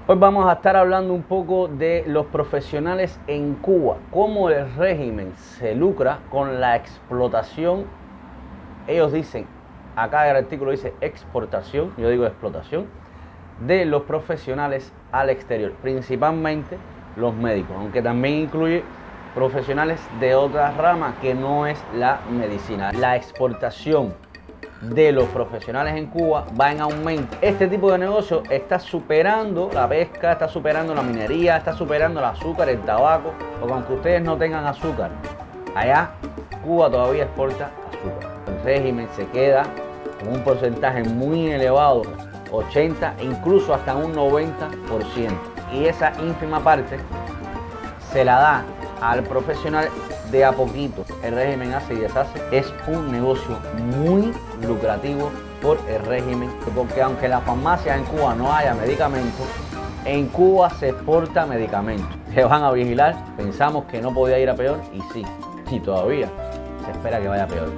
Hoy vamos a estar hablando un poco de los profesionales en Cuba, cómo el régimen se lucra con la explotación. Ellos dicen, acá el artículo dice exportación, yo digo explotación, de los profesionales al exterior, principalmente los médicos, aunque también incluye profesionales de otras ramas que no es la medicina. La exportación de los profesionales en Cuba va en aumento. Este tipo de negocio está superando la pesca, está superando la minería, está superando el azúcar, el tabaco, porque aunque ustedes no tengan azúcar, allá Cuba todavía exporta azúcar. El régimen se queda con un porcentaje muy elevado, 80 e incluso hasta un 90%. Y esa ínfima parte se la da al profesional de a poquito. El régimen hace y deshace. Es un negocio muy lucrativo por el régimen, porque aunque en las farmacias en Cuba no haya medicamentos, en Cuba se exporta medicamentos. Se van a vigilar, pensamos que no podía ir a peor y sí, y todavía se espera que vaya peor.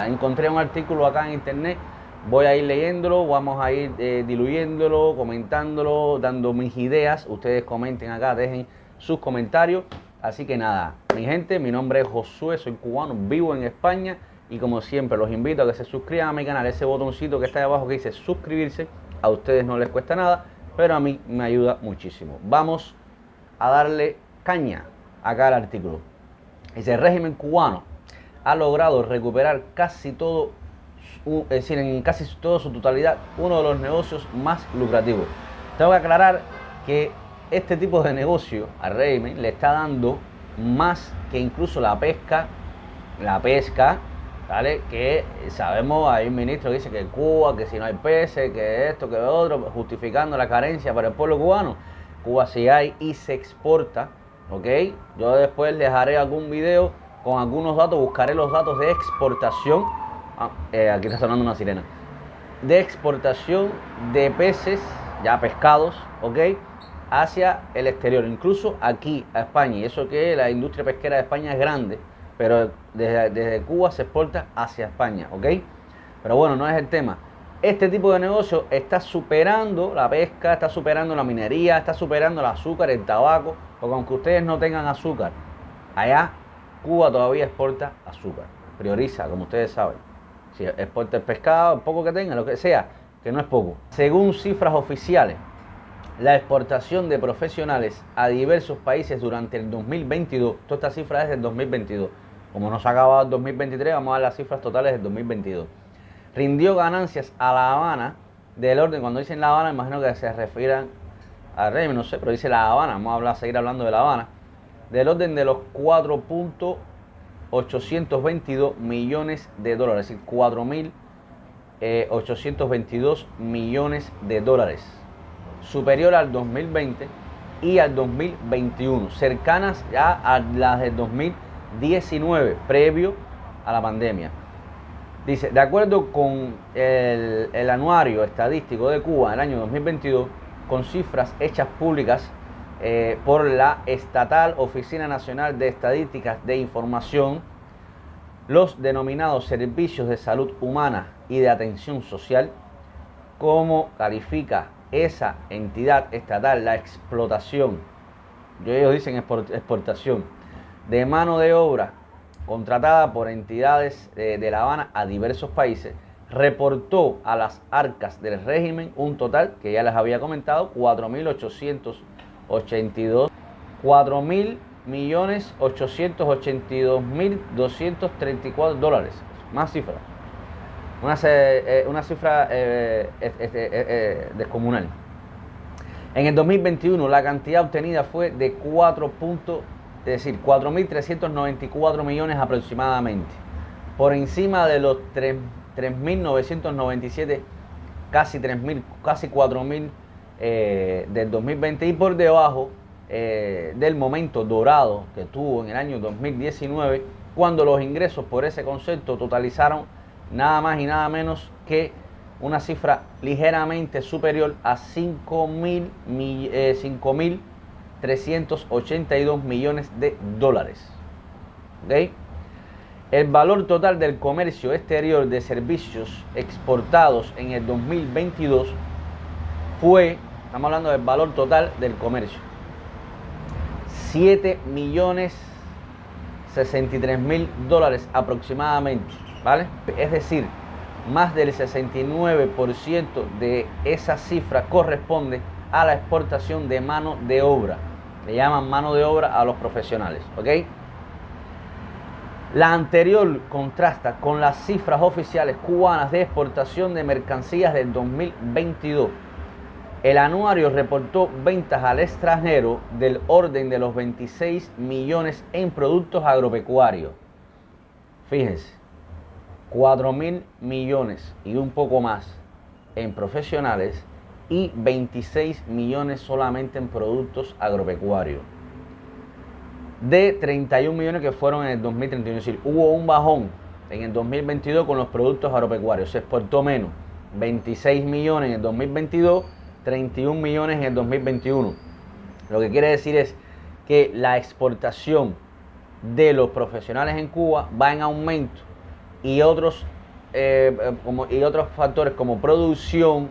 Encontré un artículo acá en internet, voy a ir leyéndolo, vamos a ir diluyéndolo, comentándolo, dando mis ideas. Ustedes comenten acá, dejen sus comentarios. Así que nada, mi gente, mi nombre es Josué, soy cubano, vivo en España y como siempre los invito a que se suscriban a mi canal. Ese botoncito que está ahí abajo que dice suscribirse, a ustedes no les cuesta nada, pero a mí me ayuda muchísimo. Vamos a darle caña acá al artículo. Dice, el régimen cubano ha logrado recuperar casi todo, es decir, en casi toda su totalidad, uno de los negocios más lucrativos. Tengo que aclarar que este tipo de negocio al régimen le está dando más que incluso la pesca, ¿vale? Que sabemos, hay un ministro que dice que Cuba, que si no hay peces, que esto, que lo otro, justificando la carencia para el pueblo cubano. Cuba sí hay y se exporta, ¿ok? Yo después les haré algún video con algunos datos, buscaré los datos de exportación. Aquí está sonando una sirena. De exportación de peces, ya pescados, ¿ok? Hacia el exterior, incluso aquí a España. Y eso que la industria pesquera de España es grande, pero desde Cuba se exporta hacia España, ¿ok? Pero bueno, no es el tema. Este tipo de negocio está superando la pesca, está superando la minería, está superando el azúcar, el tabaco, porque aunque ustedes no tengan azúcar, allá Cuba todavía exporta azúcar, prioriza, como ustedes saben. Si exporta el pescado, el poco que tenga, lo que sea, que no es poco. Según cifras oficiales, la exportación de profesionales a diversos países durante el 2022, toda esta cifra es del 2022, como no se ha acabado el 2023, vamos a ver las cifras totales del 2022. Rindió ganancias a La Habana del orden, cuando dicen La Habana, imagino que se refieran al régimen, no sé, pero dice La Habana, vamos a seguir hablando de La Habana, del orden de los 4.822 millones de dólares, es decir, 4.822 millones de dólares, superior al 2020 y al 2021, cercanas ya a las del 2019, previo a la pandemia. Dice, de acuerdo con el anuario estadístico de Cuba en el año 2022, con cifras hechas públicas por la estatal Oficina Nacional de Estadísticas de Información, los denominados servicios de salud humana y de atención social, como califica esa entidad estatal la explotación, ellos dicen exportación, de mano de obra contratada por entidades de La Habana a diversos países, reportó a las arcas del régimen un total, que ya les había comentado, 4.882.882.234 dólares. Más cifras. Una cifra descomunal. En el 2021 la cantidad obtenida fue de 4.394 millones aproximadamente, por encima de los 3.997, casi 4.000 del 2020 y por debajo del momento dorado que tuvo en el año 2019, cuando los ingresos por ese concepto totalizaron nada más y nada menos que una cifra ligeramente superior a 5.382 millones de dólares. ¿Okay? El valor total del comercio exterior de servicios exportados en el 2022 fue, estamos hablando del valor total del comercio, 7.063.000 dólares aproximadamente, ¿vale? Es decir, más del 69% de esa cifra corresponde a la exportación de mano de obra. Le llaman mano de obra a los profesionales, ¿ok? La anterior contrasta con las cifras oficiales cubanas de exportación de mercancías del 2022. El anuario reportó ventas al extranjero del orden de los 26 millones en productos agropecuarios. Fíjense, 4.000 millones y un poco más en profesionales y 26 millones solamente en productos agropecuarios. De 31 millones que fueron en el 2031, es decir, hubo un bajón en el 2022 con los productos agropecuarios, se exportó menos, 26 millones en el 2022, 31 millones en el 2021. Lo que quiere decir es que la exportación de los profesionales en Cuba va en aumento y otros factores como producción,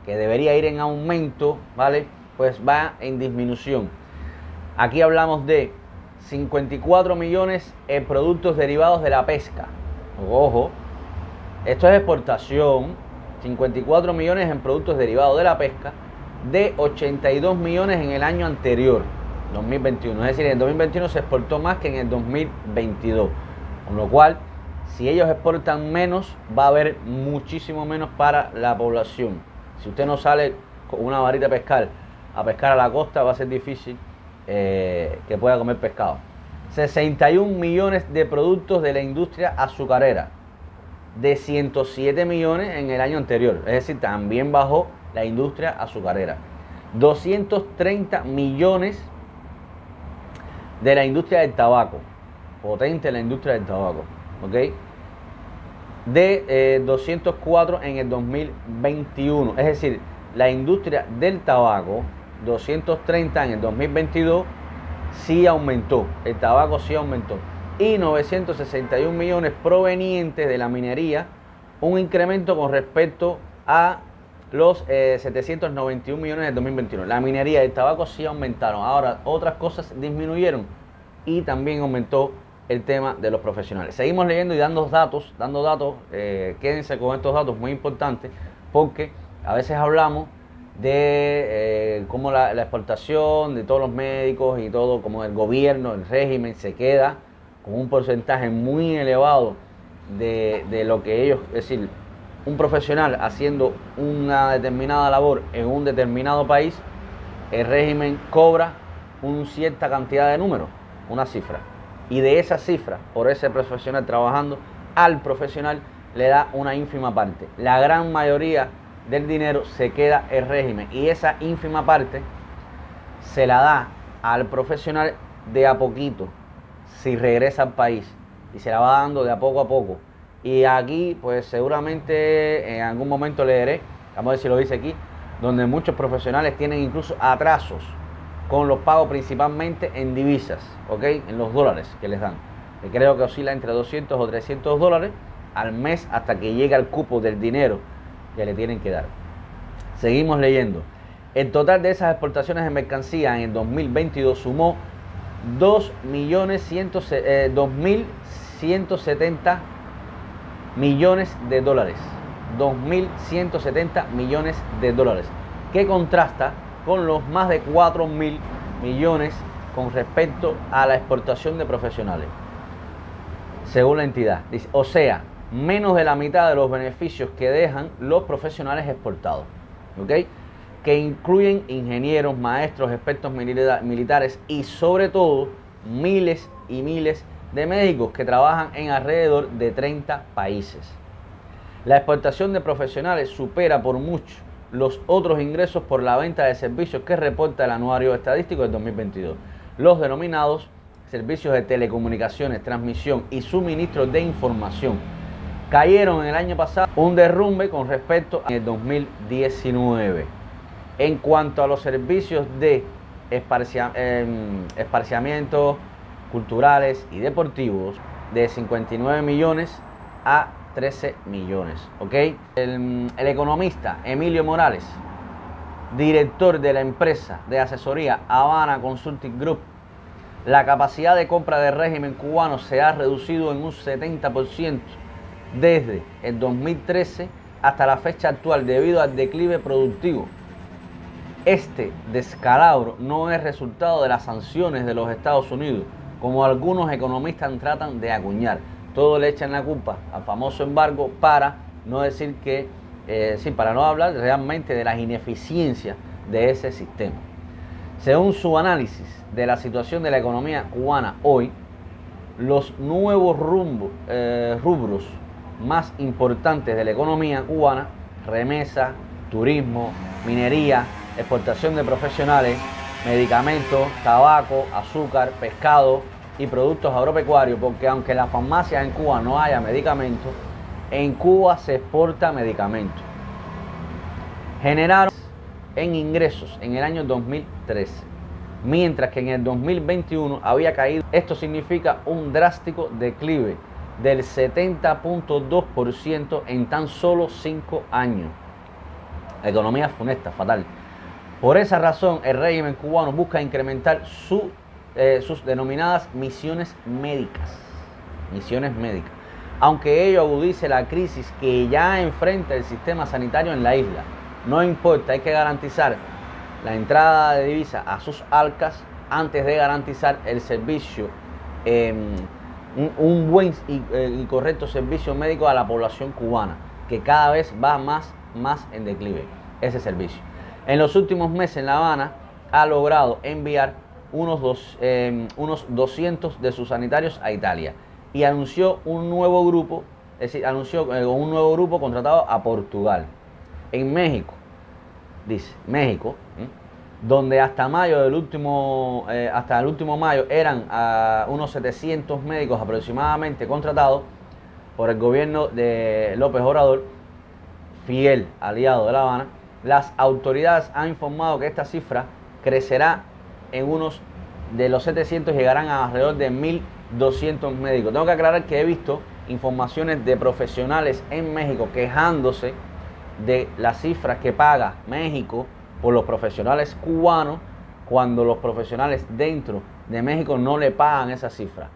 que debería ir en aumento, ¿vale? Pues va en disminución. Aquí hablamos de 54 millones en productos derivados de la pesca. Ojo, esto es exportación. 54 millones en productos derivados de la pesca, de 82 millones en el año anterior, 2021. Es decir, en el 2021 se exportó más que en el 2022. Con lo cual, si ellos exportan menos, va a haber muchísimo menos para la población. Si usted no sale con una varita a pescar a la costa, va a ser difícil que pueda comer pescado. 61 millones de productos de la industria azucarera, de 107 millones en el año anterior. Es decir, también bajó la industria azucarera. 230 millones de la industria del tabaco. Potente la industria del tabaco, ¿ok? De 204 en el 2021. Es decir, la industria del tabaco, 230 en el 2022, sí aumentó. El tabaco sí aumentó. Y 961 millones provenientes de la minería, un incremento con respecto a los 791 millones del 2021. La minería y el tabaco sí aumentaron. Ahora, otras cosas disminuyeron y también aumentó el tema de los profesionales. Seguimos leyendo y dando datos, quédense con estos datos muy importantes, porque a veces hablamos de cómo la exportación de todos los médicos y todo, como el gobierno, el régimen se queda con un porcentaje muy elevado de lo que ellos, es decir, un profesional haciendo una determinada labor en un determinado país, el régimen cobra una cierta cantidad de números, una cifra, y de esa cifra, por ese profesional trabajando, al profesional le da una ínfima parte. La gran mayoría del dinero se queda el régimen, y esa ínfima parte se la da al profesional de a poquito si regresa al país, y se la va dando de a poco. Y aquí pues seguramente en algún momento leeré, vamos a ver si lo dice aquí, donde muchos profesionales tienen incluso atrasos con los pagos, principalmente en divisas, ¿ok? En los dólares que les dan, que creo que oscila entre 200 o 300 dólares al mes hasta que llega el cupo del dinero que le tienen que dar. Seguimos leyendo. El total de esas exportaciones de mercancía en el 2022 sumó 2.170 millones de dólares. 2.170 millones de dólares, que contrasta con los más de 4.000 millones con respecto a la exportación de profesionales, según la entidad. O sea, menos de la mitad de los beneficios que dejan los profesionales exportados, ¿ok? Que incluyen ingenieros, maestros, expertos militares y sobre todo miles y miles de médicos que trabajan en alrededor de 30 países. La exportación de profesionales supera por mucho los otros ingresos por la venta de servicios que reporta el anuario estadístico del 2022. Los denominados servicios de telecomunicaciones, transmisión y suministro de información cayeron en el año pasado un derrumbe con respecto al 2019. En cuanto a los servicios de esparciamiento culturales y deportivos, de 59 millones a 13 millones. ¿Ok? El economista Emilio Morales, director de la empresa de asesoría Havana Consulting Group, la capacidad de compra del régimen cubano se ha reducido en un 70% desde el 2013 hasta la fecha actual debido al declive productivo. Este descalabro no es resultado de las sanciones de los Estados Unidos, como algunos economistas tratan de acuñar. Todo le echan la culpa al famoso embargo para no decir que, para no hablar realmente de las ineficiencias de ese sistema. Según su análisis de la situación de la economía cubana hoy, los nuevos rubros más importantes de la economía cubana, remesa, turismo, minería, exportación de profesionales, medicamentos, tabaco, azúcar, pescado y productos agropecuarios, porque aunque en las farmacias en Cuba no haya medicamentos, en Cuba se exporta medicamentos. Generaron en ingresos en el año 2013, mientras que en el 2021 había caído. Esto significa un drástico declive del 70.2% en tan solo 5 años. La economía funesta, fatal. Por esa razón, el régimen cubano busca incrementar sus denominadas misiones médicas. Misiones médicas. Aunque ello agudice la crisis que ya enfrenta el sistema sanitario en la isla. No importa, hay que garantizar la entrada de divisas a sus arcas antes de garantizar el servicio, un buen y correcto servicio médico a la población cubana, que cada vez va más en declive ese servicio. En los últimos meses en La Habana ha logrado enviar unos 200 de sus sanitarios a Italia y anunció un nuevo grupo, un nuevo grupo contratado a Portugal. En México, dice México, donde hasta el último mayo eran unos 700 médicos aproximadamente contratados por el gobierno de López Obrador, fiel aliado de La Habana. Las autoridades han informado que esta cifra crecerá en unos de los 700, llegarán a alrededor de 1.200 médicos. Tengo que aclarar que he visto informaciones de profesionales en México quejándose de las cifras que paga México por los profesionales cubanos, cuando los profesionales dentro de México no le pagan esa cifra.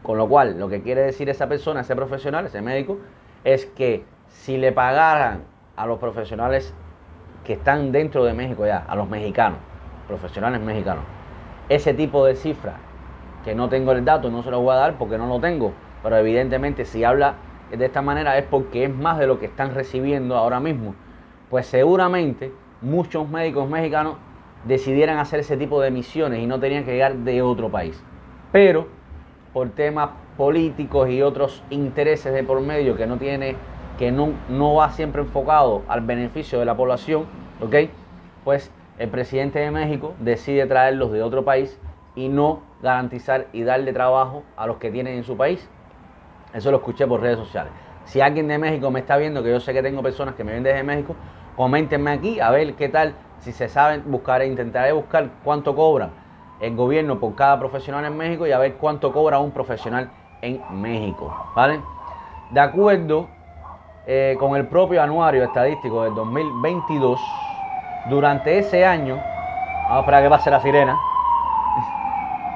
Con lo cual, lo que quiere decir esa persona, ese profesional, ese médico, es que si le pagaran a los profesionales que están dentro de México ya, a los mexicanos, profesionales mexicanos, ese tipo de cifra, que no tengo el dato, no se lo voy a dar porque no lo tengo, pero evidentemente si habla de esta manera es porque es más de lo que están recibiendo ahora mismo, pues seguramente muchos médicos mexicanos decidieran hacer ese tipo de misiones y no tenían que llegar de otro país. Pero por temas políticos y otros intereses de por medio que no va siempre enfocado al beneficio de la población, ¿ok? Pues el presidente de México decide traerlos de otro país y no garantizar y darle trabajo a los que tienen en su país. Eso lo escuché por redes sociales. Si alguien de México me está viendo, que yo sé que tengo personas que me ven desde México, coméntenme aquí a ver qué tal, si se saben, intentaré buscar cuánto cobra el gobierno por cada profesional en México y a ver cuánto cobra un profesional en México, ¿vale? De acuerdo con el propio anuario estadístico del 2022, durante ese año, vamos a esperar que pase la sirena.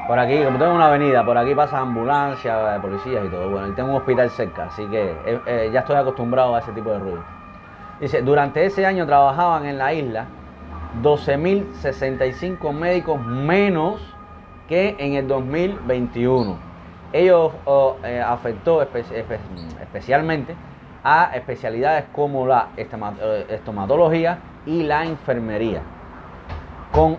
Por aquí, como tengo una avenida, por aquí pasan ambulancias, policías y todo. Bueno, y tengo un hospital cerca, así que ya estoy acostumbrado a ese tipo de ruido. Dice, durante ese año trabajaban en la isla 12.065 médicos menos que en el 2021. Ello afectó especialmente a especialidades como la estomatología y la enfermería. Con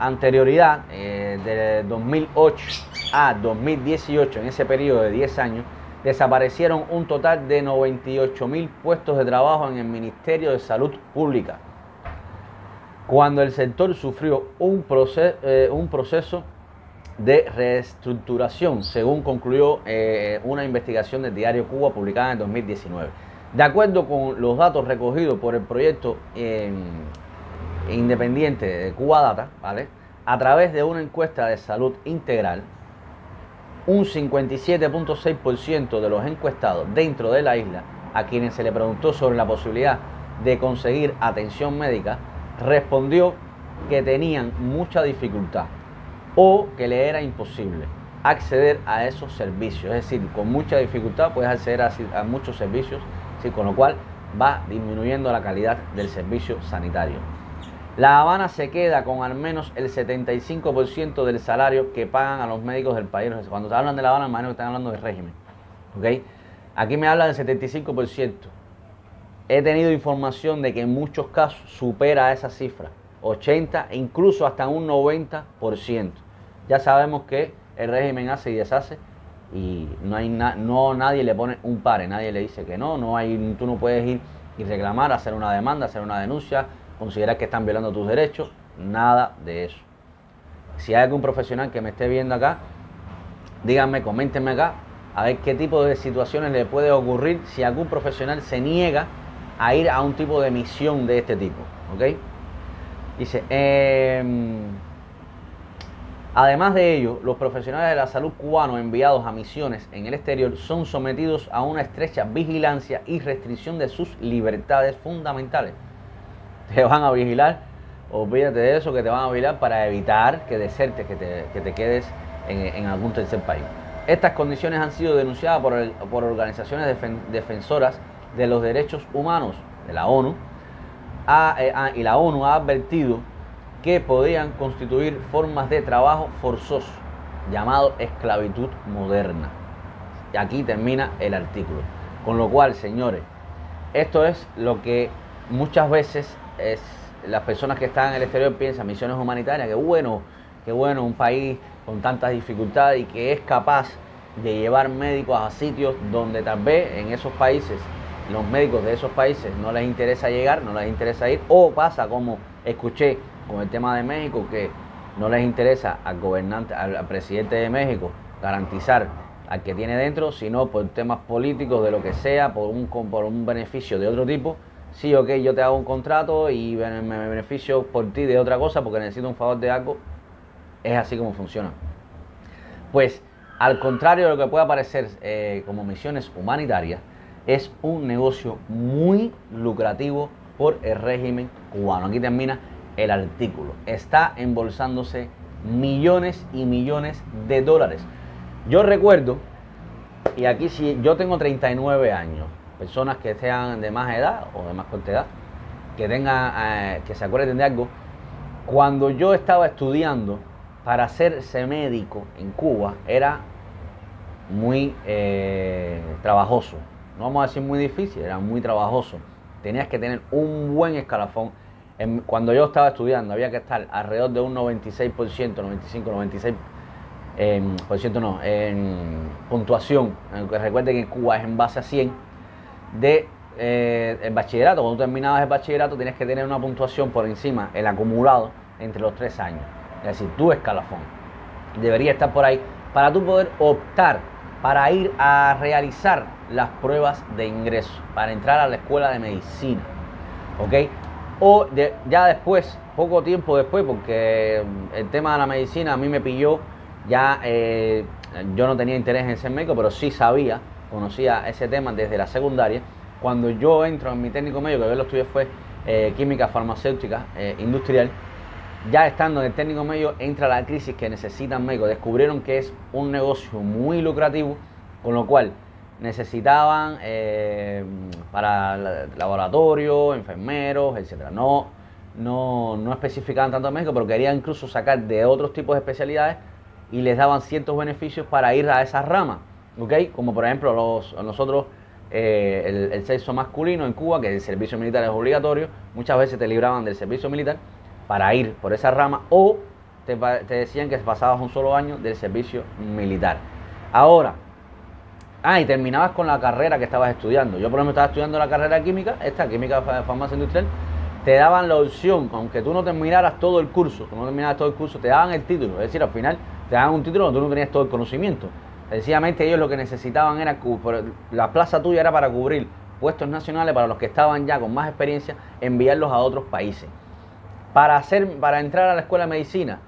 anterioridad, de 2008 a 2018, en ese periodo de 10 años, desaparecieron un total de 98.000 puestos de trabajo en el Ministerio de Salud Pública, cuando el sector sufrió un proceso de reestructuración, según concluyó una investigación del diario Cuba publicada en 2019. De acuerdo con los datos recogidos por el proyecto independiente de Cuba Data, ¿vale? A través de una encuesta de salud integral, un 57.6% de los encuestados dentro de la isla, a quienes se le preguntó sobre la posibilidad de conseguir atención médica, respondió que tenían mucha dificultad o que le era imposible acceder a esos servicios. Es decir, con mucha dificultad puedes acceder a muchos servicios, ¿sí? Con lo cual va disminuyendo la calidad del servicio sanitario. La Habana se queda con al menos el 75% del salario que pagan a los médicos del país. Cuando hablan de La Habana, imagino que están hablando del régimen, ¿okay? Aquí me hablan del 75%. He tenido información de que en muchos casos supera esa cifra, 80% e incluso hasta un 90%. Ya sabemos que el régimen hace y deshace y nadie le pone un pare, nadie le dice que no, tú no puedes ir y reclamar, hacer una demanda, hacer una denuncia, considerar que están violando tus derechos, nada de eso. Si hay algún profesional que me esté viendo acá, díganme, coméntenme acá, a ver qué tipo de situaciones le puede ocurrir si algún profesional se niega a ir a un tipo de misión de este tipo, ¿ok? Dice, además de ello, los profesionales de la salud cubanos enviados a misiones en el exterior son sometidos a una estrecha vigilancia y restricción de sus libertades fundamentales. Te van a vigilar, olvídate de eso, que te van a vigilar para evitar que desertes, que te quedes en algún tercer país. Estas condiciones han sido denunciadas por organizaciones defensoras de los derechos humanos de la ONU, y la ONU ha advertido que podrían constituir formas de trabajo forzoso, llamado esclavitud moderna. Y aquí termina el artículo. Con lo cual, señores, esto es lo que muchas veces las personas que están en el exterior piensan, misiones humanitarias, que bueno, un país con tantas dificultades y que es capaz de llevar médicos a sitios donde tal vez en esos países, los médicos de esos países no les interesa llegar, no les interesa ir, o pasa como escuché con el tema de México, que no les interesa al gobernante, al presidente de México, garantizar al que tiene dentro, sino por temas políticos, de lo que sea, por un beneficio de otro tipo. Sí, ok, yo te hago un contrato y me beneficio por ti de otra cosa porque necesito un favor de algo. Es así como funciona. Pues, al contrario de lo que pueda parecer como misiones humanitarias, es un negocio muy lucrativo por el régimen cubano. Aquí termina el artículo. Está embolsándose millones y millones de dólares. Yo recuerdo, y aquí si yo tengo 39 años, personas que sean de más edad o de más corta edad, que se acuerden de algo, cuando yo estaba estudiando para hacerse médico en Cuba, era muy trabajoso. No vamos a decir muy difícil, era muy trabajoso. Tenías que tener un buen escalafón. Cuando yo estaba estudiando había que estar alrededor de un 96%, 95, 96%, en puntuación. Recuerden que en Cuba es en base a 100 de el bachillerato. Cuando tú terminabas el bachillerato tenías que tener una puntuación por encima, el acumulado, entre los 3 años. Es decir, tu escalafón debería estar por ahí para tú poder optar para ir a realizar las pruebas de ingreso, para entrar a la escuela de medicina, ¿ok? O ya después, poco tiempo después, porque el tema de la medicina a mí me pilló, ya yo no tenía interés en ser médico, pero sí conocía ese tema desde la secundaria. Cuando yo entro en mi técnico medio, que yo lo estudié fue química farmacéutica industrial, ya estando en el técnico medio entra la crisis que necesitan médicos. Descubrieron que es un negocio muy lucrativo, con lo cual necesitaban para laboratorio, enfermeros, etcétera. No especificaban tanto a México, pero querían incluso sacar de otros tipos de especialidades y les daban ciertos beneficios para ir a esas ramas, ¿ok? Como por ejemplo nosotros, el sexo masculino en Cuba, que el servicio militar es obligatorio, muchas veces te libraban del servicio militar para ir por esa rama, o te decían que pasabas un solo año del servicio militar. Ahora, y terminabas con la carrera que estabas estudiando. Yo por ejemplo estaba estudiando la carrera de química, química de farmacia industrial. Te daban la opción, aunque tú no terminaras todo el curso, te daban el título. Es decir, al final te daban un título donde tú no tenías todo el conocimiento. Sencillamente ellos lo que necesitaban era, la plaza tuya era para cubrir puestos nacionales para los que estaban ya con más experiencia, enviarlos a otros países. Para entrar a la escuela de medicina,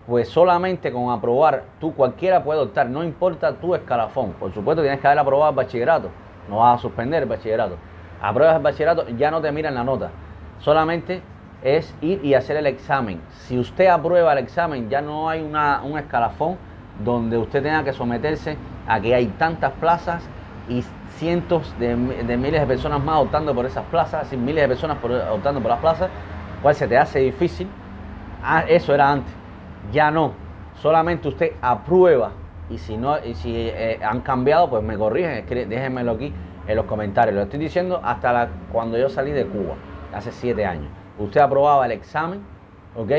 pues solamente con aprobar, cualquiera puede optar, no importa tu escalafón. Por supuesto tienes que haber aprobado el bachillerato, no vas a suspender el bachillerato. Apruebas el bachillerato, ya no te miran la nota, solamente es ir y hacer el examen. Si usted aprueba el examen, ya no hay un escalafón donde usted tenga que someterse a que hay tantas plazas y cientos de miles de personas más optando por esas plazas, así miles de personas optando por las plazas, cual se te hace difícil. Eso era antes, ya no, solamente usted aprueba, y si han cambiado, pues me corrigen, déjenmelo aquí en los comentarios. Lo estoy diciendo hasta cuando yo salí de Cuba, hace 7 años. Usted aprobaba el examen, ¿ok?,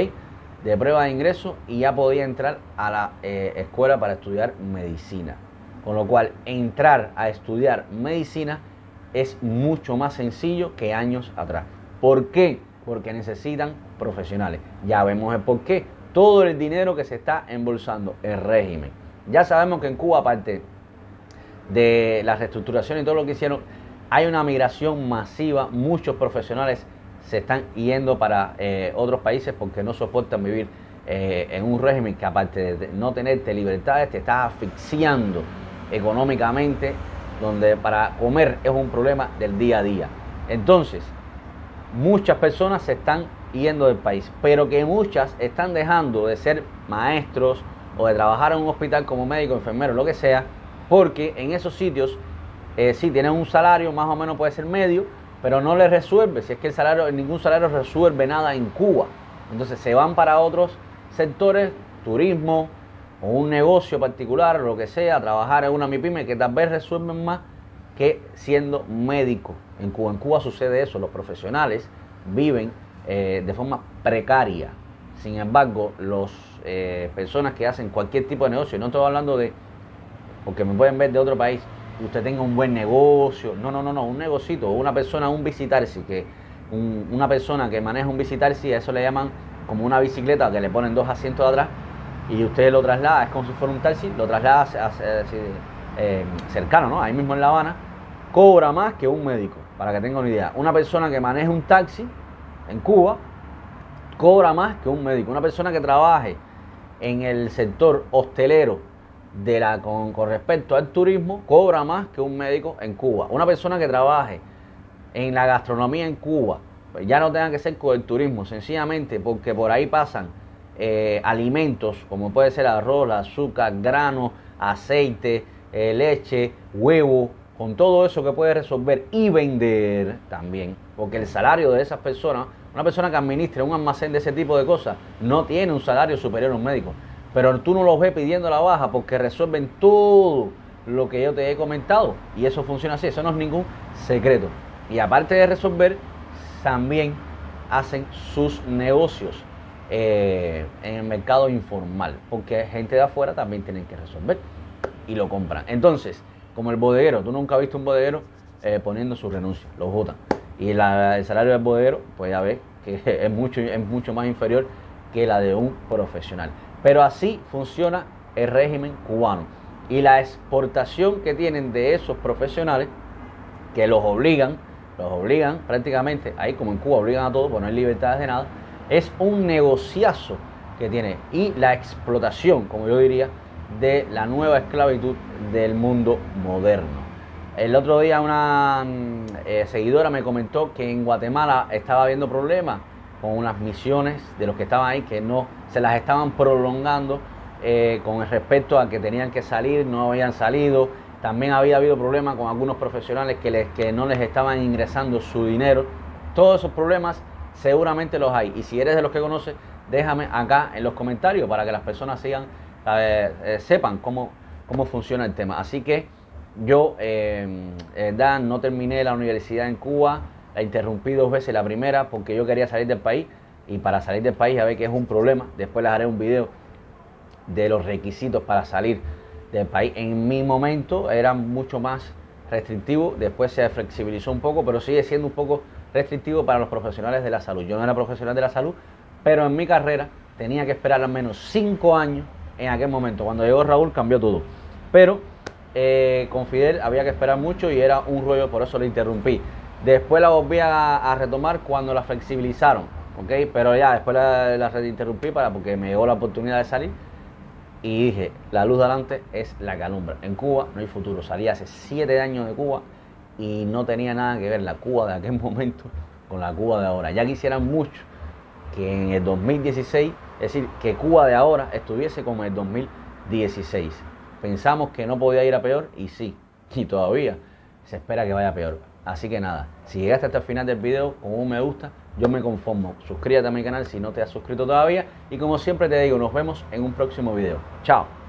de prueba de ingreso y ya podía entrar a la escuela para estudiar medicina. Con lo cual, entrar a estudiar medicina es mucho más sencillo que años atrás. ¿Por qué? Porque necesitan profesionales. Ya vemos el por qué. Todo el dinero que se está embolsando el régimen. Ya sabemos que en Cuba, aparte de la reestructuración y todo lo que hicieron, hay una migración masiva. Muchos profesionales se están yendo para otros países porque no soportan vivir en un régimen que, aparte de no tenerte libertades, te está asfixiando económicamente, donde para comer es un problema del día a día. Entonces, muchas personas se están yendo del país, pero que muchas están dejando de ser maestros o de trabajar en un hospital como médico, enfermero, lo que sea, porque en esos sitios sí tienen un salario, más o menos puede ser medio, pero no les resuelve. Si es que ningún salario resuelve nada en Cuba, entonces se van para otros sectores, turismo o un negocio particular, lo que sea, trabajar en una MIPYME, que tal vez resuelven más que siendo médico. En Cuba sucede eso, los profesionales viven de forma precaria. Sin embargo, las personas que hacen cualquier tipo de negocio, no estoy hablando de, porque me pueden ver de otro país, que usted tenga un buen negocio, no, un negocito, una persona, un visitarsi, una persona que maneja un visitarsi, a eso le llaman como una bicicleta que le ponen 2 asientos atrás y usted lo traslada, es como si fuera un taxi, lo traslada cercano, ¿no?, ahí mismo en La Habana, cobra más que un médico, para que tenga una idea. Una persona que maneje un taxi en Cuba cobra más que un médico. Una persona que trabaje en el sector hostelero con respecto al turismo cobra más que un médico en Cuba. Una persona que trabaje en la gastronomía en Cuba, pues ya no tenga que ser con el turismo, sencillamente porque por ahí pasan alimentos como puede ser arroz, azúcar, grano, aceite, leche, huevo, con todo eso que puede resolver y vender también, porque el salario de esas personas, una persona que administre un almacén de ese tipo de cosas, no tiene un salario superior a un médico, pero tú no los ves pidiendo la baja porque resuelven todo lo que yo te he comentado, y eso funciona así, eso no es ningún secreto. Y aparte de resolver, también hacen sus negocios en el mercado informal, porque gente de afuera también tienen que resolver y lo compran. Entonces, como el bodeguero, tú nunca has visto un bodeguero poniendo su renuncia, lo votan. Y el salario del bodeguero, pues ya ves que es mucho más inferior que la de un profesional. Pero así funciona el régimen cubano. Y la exportación que tienen de esos profesionales, que los obligan prácticamente, ahí como en Cuba obligan a todos, pues no hay libertades de nada, es un negociazo que tiene. Y la explotación, como yo diría, de la nueva esclavitud del mundo moderno. El otro día una seguidora me comentó que en Guatemala estaba habiendo problemas con unas misiones de los que estaban ahí, que no se las estaban prolongando con respecto a que tenían que salir, no habían salido. También había habido problemas con algunos profesionales que no les estaban ingresando su dinero. Todos esos problemas seguramente los hay. Y si eres de los que conoces, déjame acá en los comentarios para que las personas sepan cómo funciona el tema. Así que yo no terminé la universidad en Cuba, la interrumpí 2 veces, la primera porque yo quería salir del país, y para salir del país ya ve que es un problema. Después les haré un video de los requisitos para salir del país. En mi momento era mucho más restrictivo, después se flexibilizó un poco, pero sigue siendo un poco restrictivo para los profesionales de la salud. Yo no era profesional de la salud, pero en mi carrera tenía que esperar al menos 5 años. En aquel momento, cuando llegó Raúl, cambió todo, pero con Fidel había que esperar mucho y era un rollo, por eso lo interrumpí. Después la volví a retomar cuando la flexibilizaron, ¿ok? Pero ya después la interrumpí porque me llegó la oportunidad de salir y dije, la luz de adelante es la que alumbra. En Cuba no hay futuro. Salí hace 7 años de Cuba y no tenía nada que ver la Cuba de aquel momento con la Cuba de ahora. Ya quisieran mucho que en el 2016, es decir, que Cuba de ahora estuviese como en el 2016. Pensamos que no podía ir a peor y sí, y todavía se espera que vaya peor. Así que nada, si llegaste hasta el final del video con un me gusta, yo me conformo. Suscríbete a mi canal si no te has suscrito todavía y como siempre te digo, nos vemos en un próximo video. Chao.